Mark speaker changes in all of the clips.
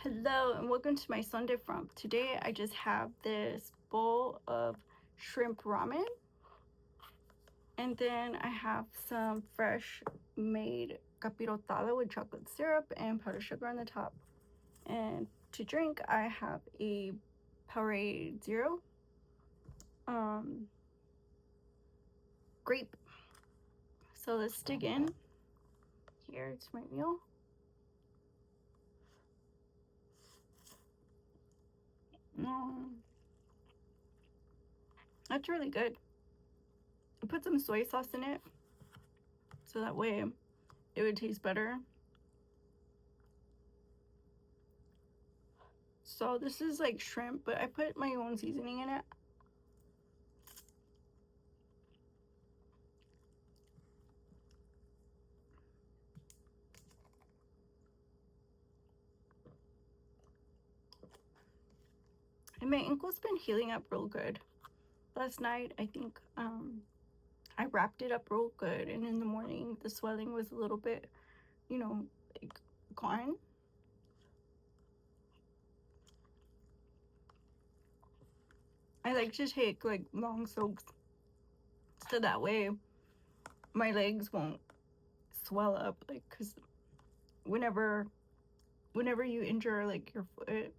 Speaker 1: Hello and welcome to my Sunday Frump. Today I just have this bowl of shrimp ramen, and then I have some fresh made capirotada with chocolate syrup and powdered sugar on the top. And to drink I have a Powerade Zero grape. So let's dig in here to my meal. That's really good. I put some soy sauce in it so that way it would taste better. So this is like shrimp, but I put my own seasoning in it. And my ankle's been healing up real good. Last night, I think I wrapped it up real good, and in the morning, the swelling was a little bit, like gone. I like to take like long soaks so that way my legs won't swell up. Like, cause whenever you injure like your foot,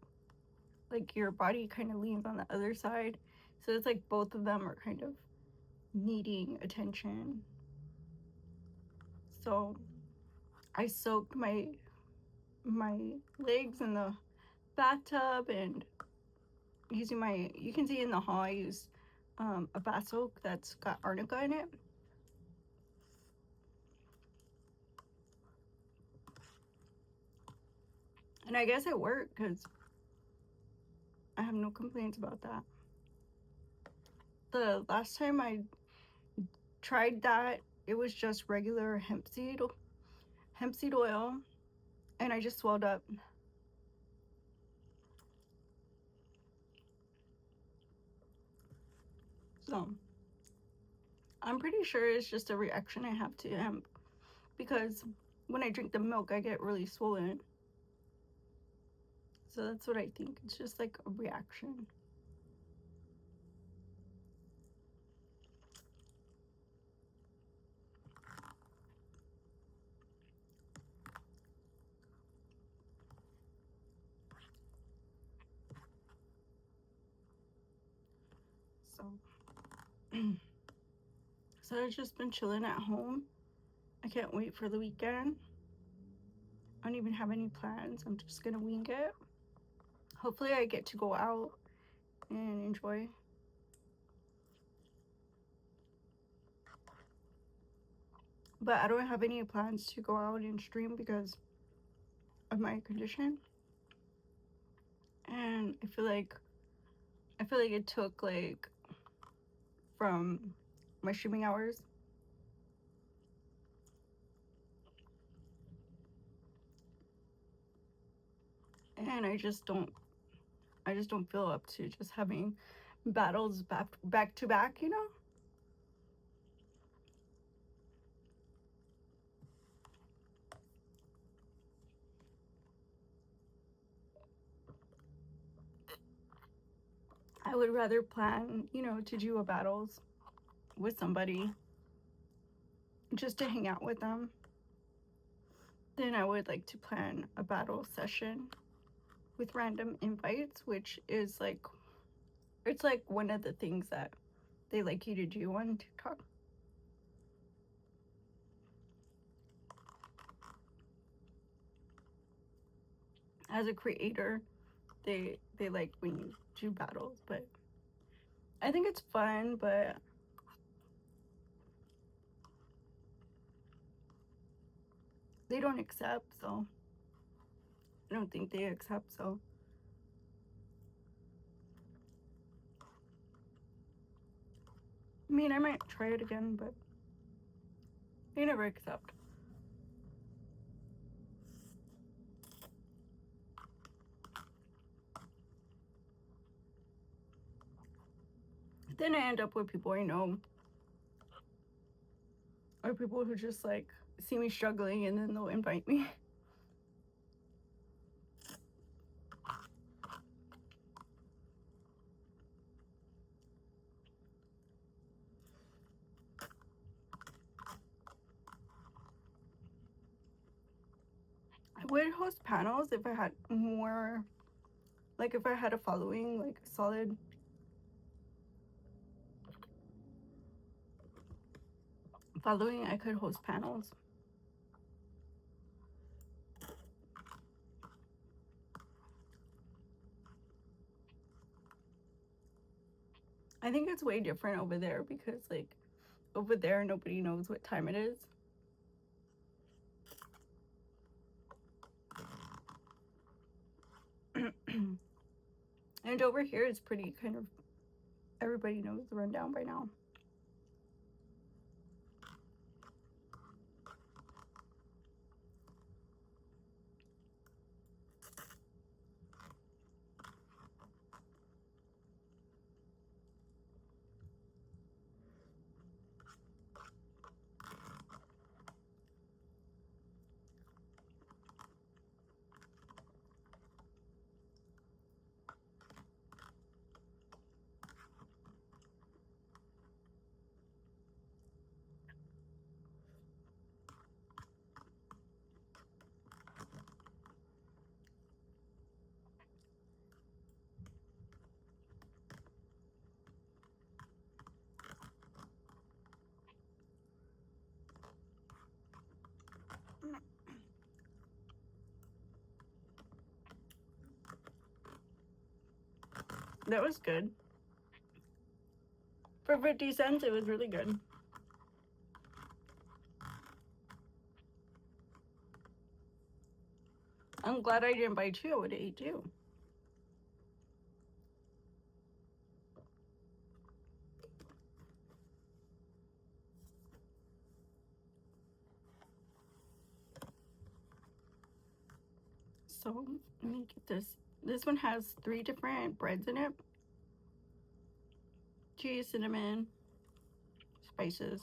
Speaker 1: like your body kind of leans on the other side, so it's like both of them are kind of needing attention. So I soaked my legs in the bathtub, and you can see in the haul I used a bath soak that's got arnica in it. And I guess it worked because I have no complaints about that. The last time I tried that, it was just regular hemp seed oil, and I just swelled up. So I'm pretty sure it's just a reaction I have to hemp, because when I drink the milk I get really swollen. So that's what I think. It's just like a reaction. So so I've just been chilling at home. I can't wait for the weekend. I don't even have any plans. I'm just gonna wing it. Hopefully I get to go out and enjoy. But I don't have any plans to go out and stream because of my condition. And I feel like it took like from my streaming hours. And I just don't feel up to just having battles back to back. I would rather plan, to do a battles with somebody just to hang out with them, then I would like to plan a battle session with random invites, which is like, it's like one of the things that they like you to do on TikTok. As a creator, they like when you do battles, but I think it's fun, but they don't accept, so I don't think they accept, so I mean, I might try it again, but they never accept. Then I end up with people I know, or people who just like see me struggling and then they'll invite me. I would host panels if I had more, like if I had a following, like a solid following, I could host panels. I think it's way different over there because like over there nobody knows what time it is. And over here it's pretty kind of, everybody knows the rundown by now. That was good. For 50 cents, it was really good. I'm glad I didn't buy two. I would have ate two. So let me get this. This one has 3 different breads in it. Cheese, cinnamon, spices.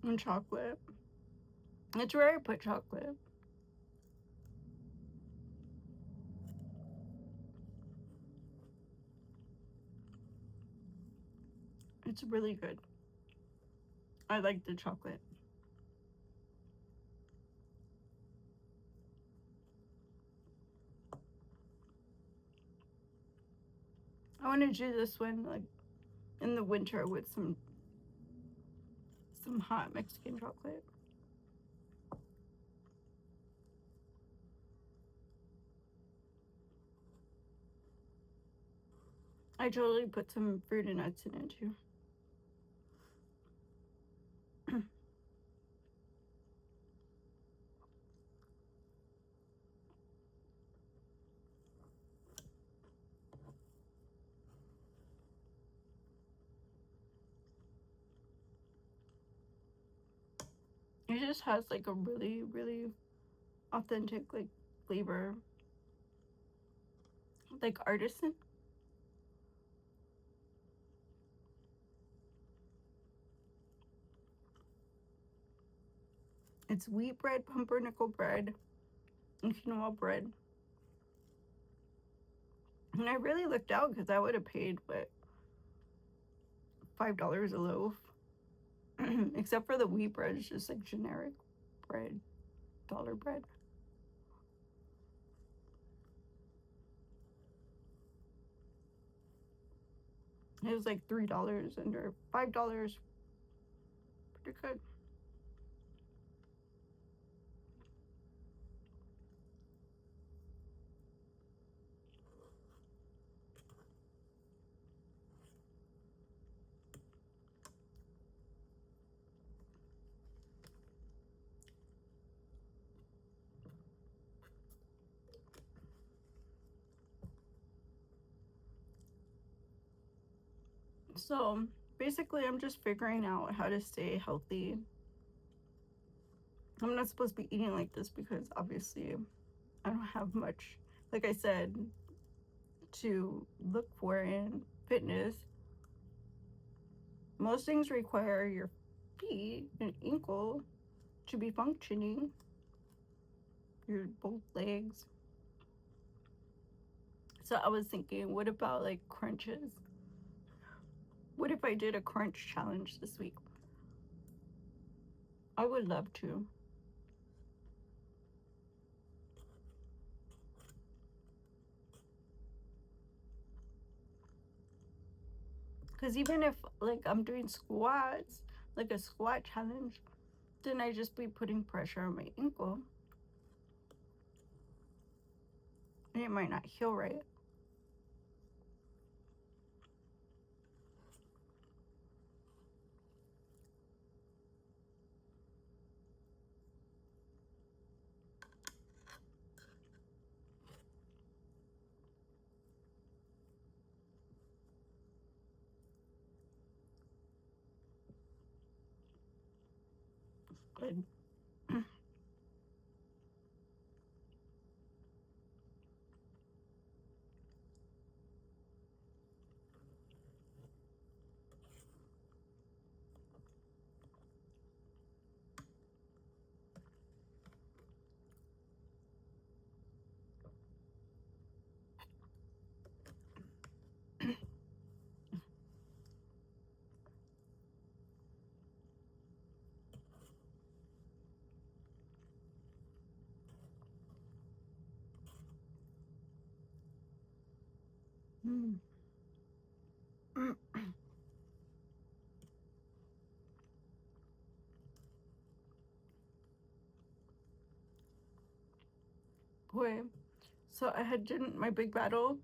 Speaker 1: And chocolate. It's rare I put chocolate. It's really good. I like the chocolate. I want to do this one like in the winter with some hot Mexican chocolate. I totally put some fruit and nuts in it too. It just has like a really, really authentic like flavor. Like artisan. It's wheat bread, pumpernickel bread, and quinoa bread. And I really looked out because I would have paid what, $5 a loaf. Except for the wheat bread, it's just like generic bread, dollar bread. It was like $3 under $5. Pretty good. So basically, I'm just figuring out how to stay healthy. I'm not supposed to be eating like this because obviously I don't have much, like I said, to look for in fitness. Most things require your feet and ankle to be functioning. your both legs. So I was thinking, what about like crunches? What if I did a crunch challenge this week? I would love to. Because even if like I'm doing squats, like a squat challenge, then I just be putting pressure on my ankle. And it might not heal right. Good. Mm. Boy, so I had done my big battle.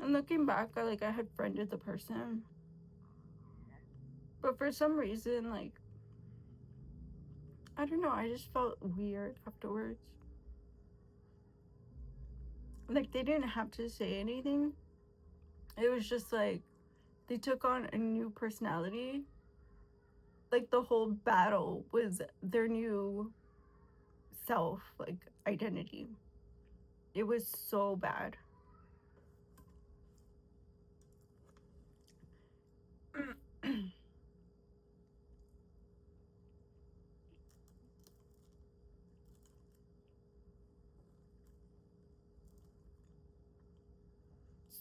Speaker 1: And looking back, I had friended the person. But for some reason, like, I don't know, I just felt weird afterwards. Like, they didn't have to say anything. It was just like they took on a new personality. Like, the whole battle was their new self, like, identity. It was so bad.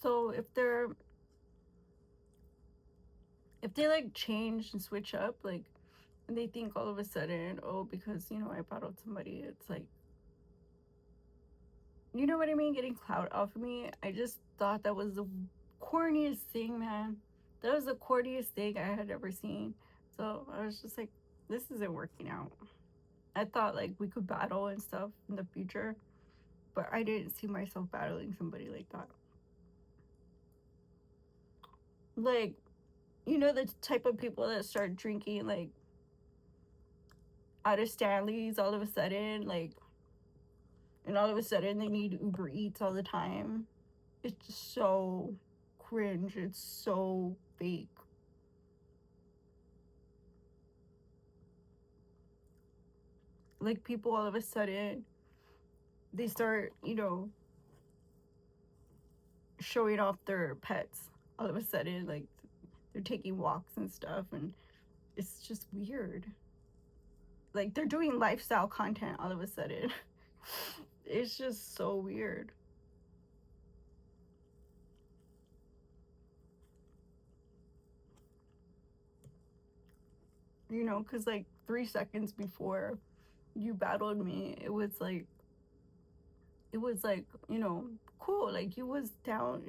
Speaker 1: So if they like change and switch up, like, and they think all of a sudden, oh, because I battled somebody, it's like, you know what I mean, getting clout off of me. I just thought that was the corniest thing, man. That was the corniest thing I had ever seen. So I was just like, this isn't working out. I thought like we could battle and stuff in the future, but I didn't see myself battling somebody like that. Like, the type of people that start drinking like out of Stanley's all of a sudden, like, and all of a sudden they need Uber Eats all the time. It's just so cringe. It's so fake. Like, people all of a sudden they start, showing off their pets all of a sudden, like they're taking walks and stuff, and it's just weird. Like, they're doing lifestyle content all of a sudden. It's just so weird. Because like 3 seconds before you battled me, it was like, cool. Like, you was down,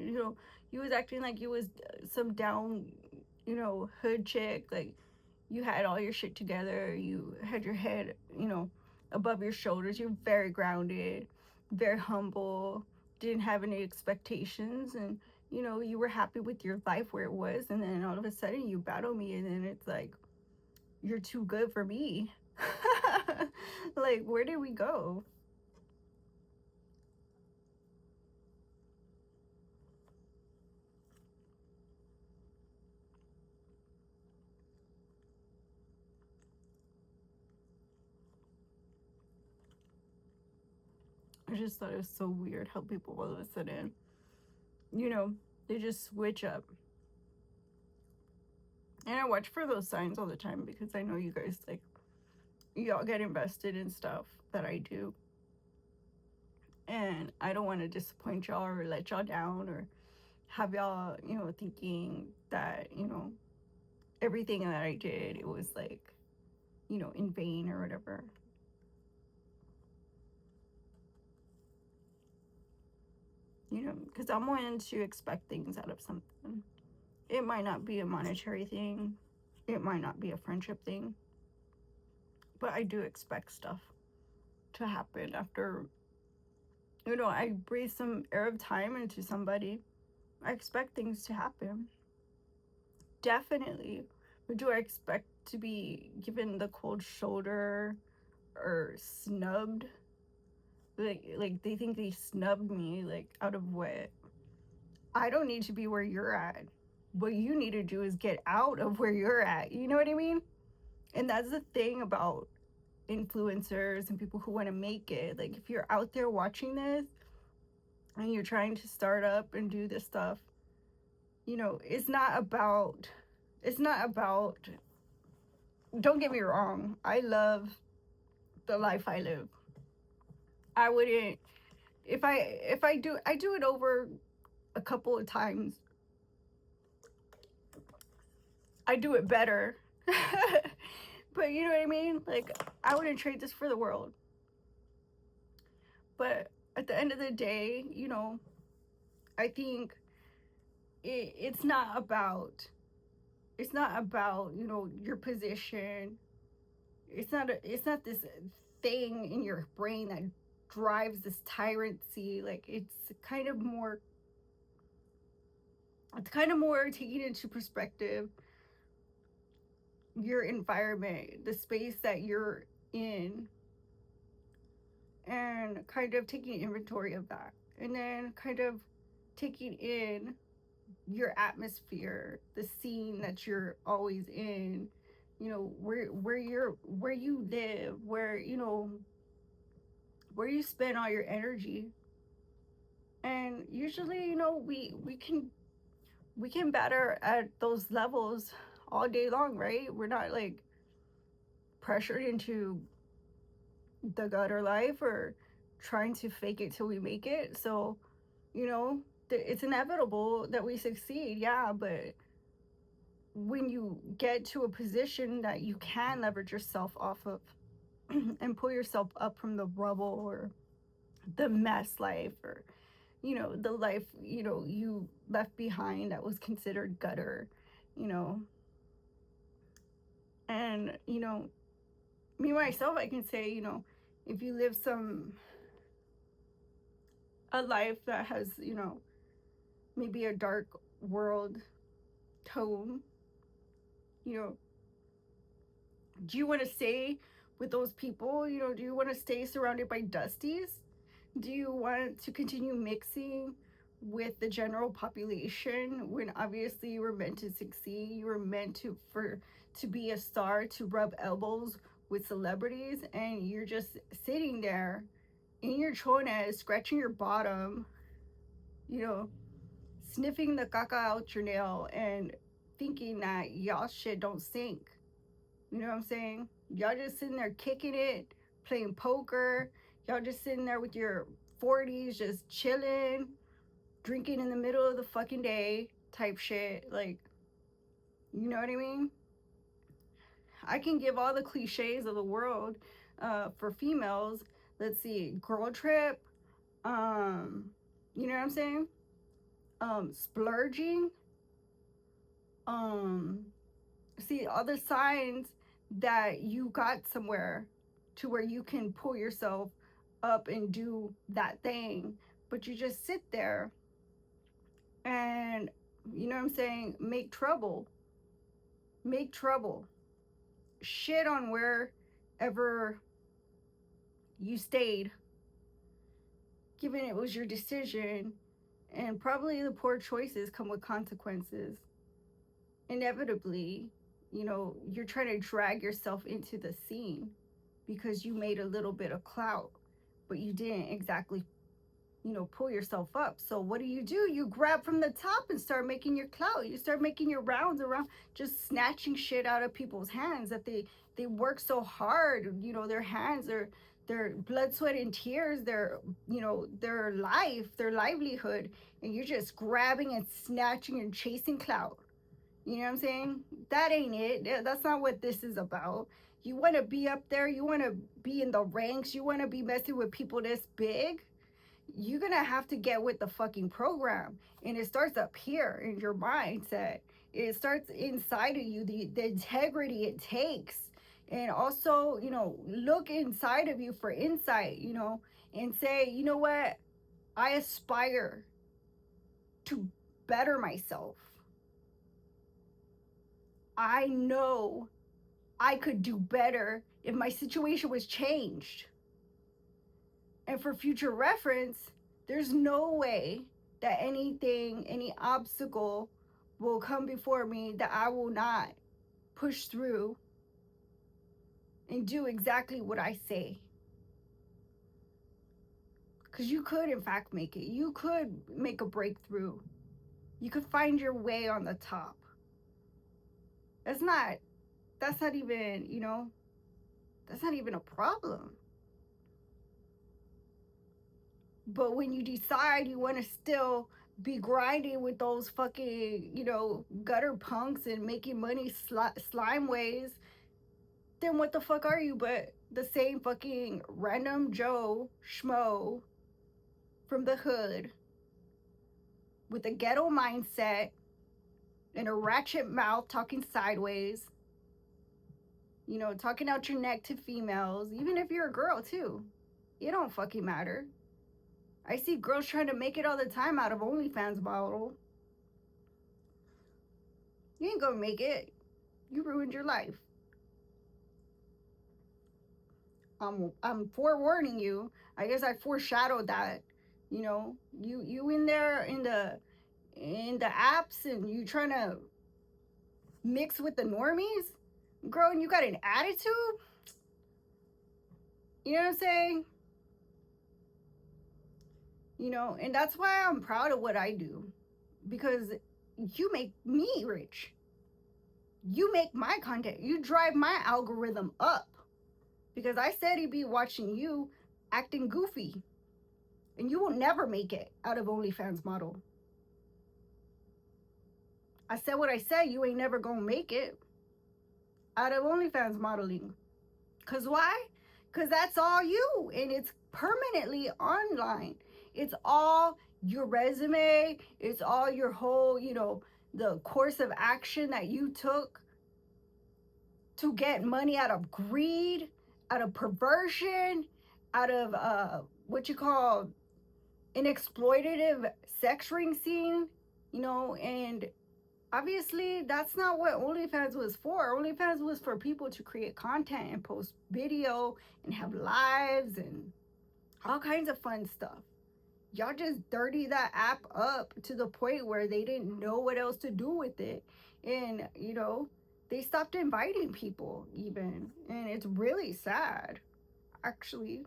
Speaker 1: you was acting like you was some down, hood chick. Like, you had all your shit together. You had your head, above your shoulders. You're very grounded, very humble, didn't have any expectations. And, you were happy with your life where it was. And then all of a sudden you battle me. And then it's like, you're too good for me. Like, where did we go? I just thought it was so weird how people all of a sudden, you know, they just switch up. And I watch for those signs all the time because I know you guys like y'all get invested in stuff that I do. And I don't want to disappoint y'all or let y'all down or have y'all, thinking that, everything that I did, it was like, in vain or whatever. Because I'm willing to expect things out of something. It might not be a monetary thing, it might not be a friendship thing, but I do expect stuff to happen after, I breathe some air of time into somebody. I expect things to happen. Definitely. But do I expect to be given the cold shoulder or snubbed? Like they think they snubbed me, like out of what? I don't need to be where you're at. What you need to do is get out of where you're at. You know what I mean? And that's the thing about influencers and people who want to make it. Like if you're out there watching this and you're trying to start up and do this stuff, it's not about don't get me wrong. I love the life I live. I wouldn't if I do it over a couple of times. I do it better. But you know what I mean? Like I wouldn't trade this for the world. But at the end of the day, I think it's not about your position. It's not this thing in your brain that drives this tyrancy. Like it's kind of more taking into perspective your environment, the space that you're in, and kind of taking inventory of that, and then kind of taking in your atmosphere, the scene that you're always in, where you live, where you spend all your energy. And usually, we can batter at those levels all day long, right? We're not like pressured into the gutter life or trying to fake it till we make it. So, it's inevitable that we succeed, yeah, but when you get to a position that you can leverage yourself off of and pull yourself up from the rubble or the mess life, or the life you left behind that was considered gutter, you know and me myself, I can say, if you live a life that has, maybe a dark world tone, you know do you want to stay with those people? Do you want to stay surrounded by dusties? Do you want to continue mixing with the general population when obviously you were meant to succeed? You were meant to be a star, to rub elbows with celebrities, and you're just sitting there in your chones, scratching your bottom, you know, sniffing the caca out your nail and thinking that y'all shit don't stink. You know what I'm saying? Y'all just sitting there kicking it, playing poker. Y'all just sitting there with your 40s, just chilling, drinking in the middle of the fucking day type shit. Like, you know what I mean? I can give all the cliches of the world for females. Let's see, girl trip. You know what I'm saying? Splurging. See all the signs that you got somewhere to where you can pull yourself up and do that thing, but you just sit there and, you know what I'm saying, make trouble, shit on wherever you stayed, given it was your decision, and probably the poor choices come with consequences. Inevitably, you're trying to drag yourself into the scene because you made a little bit of clout, but you didn't exactly, pull yourself up. So what do? You grab from the top and start making your clout. You start making your rounds around, just snatching shit out of people's hands that they, they work so hard, you know, their hands, their blood, sweat, and tears, their, you know, their life, their livelihood, and you're just grabbing and snatching and chasing clout. You know what I'm saying? That ain't it. That's not what this is about. You want to be up there, you want to be in the ranks, you want to be messing with people this big, you're gonna have to get with the fucking program. And it starts up here in your mindset. It starts inside of you, the integrity it takes. And also, you know, look inside of you for insight, you know, and say, you know what, I aspire to better myself. I know I could do better if my situation was changed. And for future reference, there's no way that anything, any obstacle will come before me that I will not push through and do exactly what I say. Because you could, in fact, make it. You could make a breakthrough. You could find your way on the top. That's not even, you know, that's not even a problem. But when you decide you want to still be grinding with those fucking, you know, gutter punks and making money slime ways, then what the fuck are you but the same fucking random Joe Schmo from the hood with a ghetto mindset and a ratchet mouth talking sideways, you know, talking out your neck to females, even if you're a girl too. It don't fucking matter. I see girls trying to make it all the time out of OnlyFans model. You ain't gonna make it. You ruined your life. I'm forewarning you. I guess I foreshadowed that. You know, you in there in the apps and you trying to mix with the normies, girl, and you got an attitude. You know what I'm saying? You know, and that's why I'm proud of what I do, because you make me rich. You make my content. You drive my algorithm up. Because I said he'd be watching you acting goofy. And you will never make it out of OnlyFans model. I said what I said, you ain't never gonna make it out of OnlyFans modeling. Cause why? Cause that's all you. And it's permanently online. It's all your resume. It's all your whole, you know, the course of action that you took to get money out of greed, out of perversion, out of what you call an exploitative sex ring scene, you know, and obviously that's not what OnlyFans was for. OnlyFans was for people to create content and post video and have lives and all kinds of fun stuff. Y'all just dirty that app up to the point where they didn't know what else to do with it. And, you know, they stopped inviting people even. And it's really sad, actually.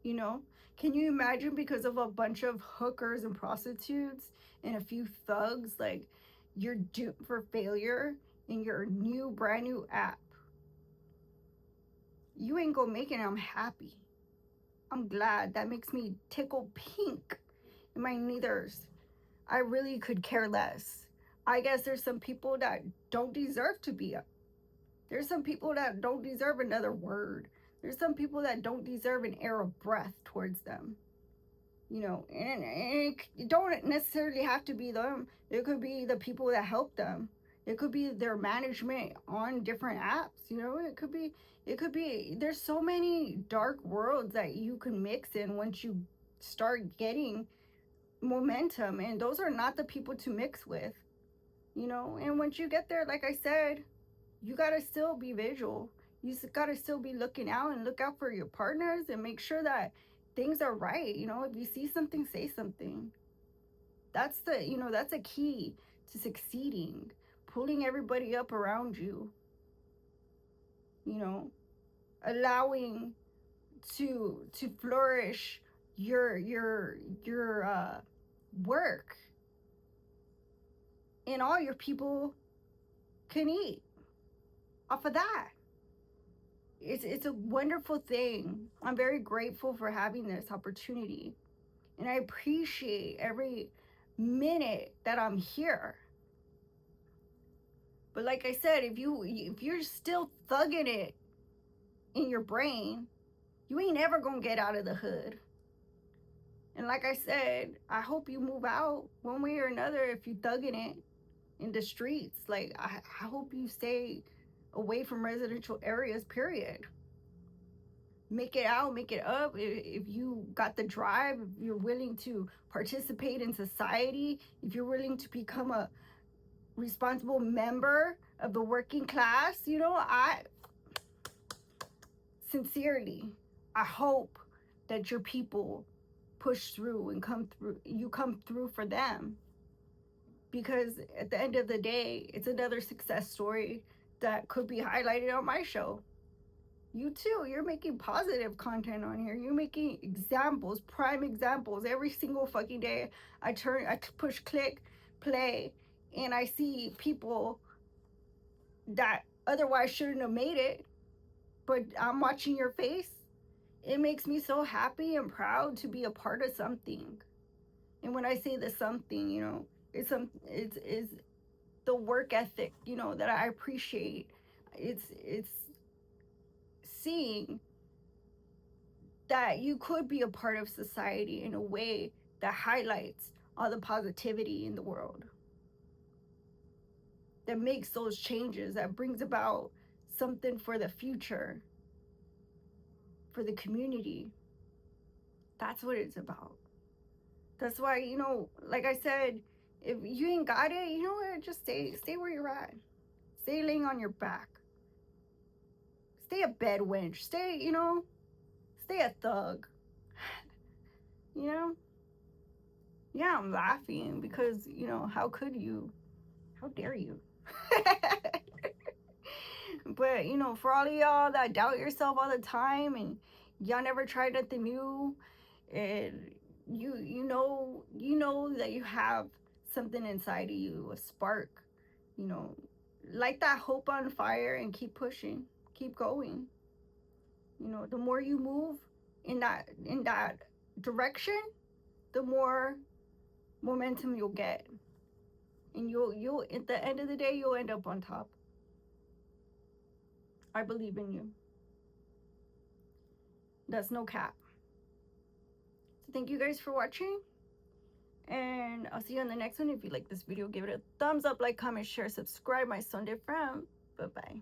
Speaker 1: You know, can you imagine, because of a bunch of hookers and prostitutes and a few thugs, like, you're doomed for failure in your brand new app? You ain't gonna make it, and I'm happy. I'm glad. That makes me tickle pink in my neithers. I really could care less. I guess there's some people that don't deserve to be up. There's some people that don't deserve another word. There's some people that don't deserve an air of breath towards them. You know, and it don't necessarily have to be them. It could be the people that help them. It could be their management on different apps. You know, it could be, there's so many dark worlds that you can mix in once you start getting momentum, and those are not the people to mix with, you know. And once you get there, like I said, you gotta still be visual. You gotta still be looking out and look out for your partners and make sure that things are right. You know, if you see something, say something. That's that's a key to succeeding. Pulling everybody up around you, you know, allowing to flourish your work, and all your people can eat. off of that. It's a wonderful thing. I'm very grateful for having this opportunity. And I appreciate every minute that I'm here. But like I said, if you're still thugging it in your brain, you ain't ever gonna get out of the hood. And like I said, I hope you move out one way or another if you thugging it in the streets. Like I hope you stay away from residential areas, period. Make it out, make it up. If you got the drive, if you're willing to participate in society, if you're willing to become a responsible member of the working class, you know, I sincerely, I hope that your people push through and you come through for them. Because at the end of the day, it's another success story that could be highlighted on my show. You too, you're making positive content on here. You're making examples, prime examples. Every single fucking day I push click play, and I see people that otherwise shouldn't have made it, but I'm watching your face. It makes me so happy and proud to be a part of something. And when I say the something, you know, it's the work ethic, you know, that I appreciate. It's seeing that you could be a part of society in a way that highlights all the positivity in the world, that makes those changes, that brings about something for the future, for the community. That's what it's about. That's why, you know, like I said, if you ain't got it, you know what, just stay where you're at. Stay laying on your back. Stay a bed wench. Stay, you know, stay a thug. You know? Yeah, I'm laughing because, you know, how could you? How dare you? But, you know, for all of y'all that doubt yourself all the time and y'all never tried nothing new, and you know that you have something inside of you, a spark, you know, light that hope on fire and keep pushing, keep going. You know, the more you move in that direction, the more momentum you'll get, and you'll at the end of the day you'll end up on top. I believe in you. That's no cap. So thank you guys for watching, and I'll see you on the next one. If you like this video, give it a thumbs up, like, comment, share, subscribe. My Sunday friend. Bye bye.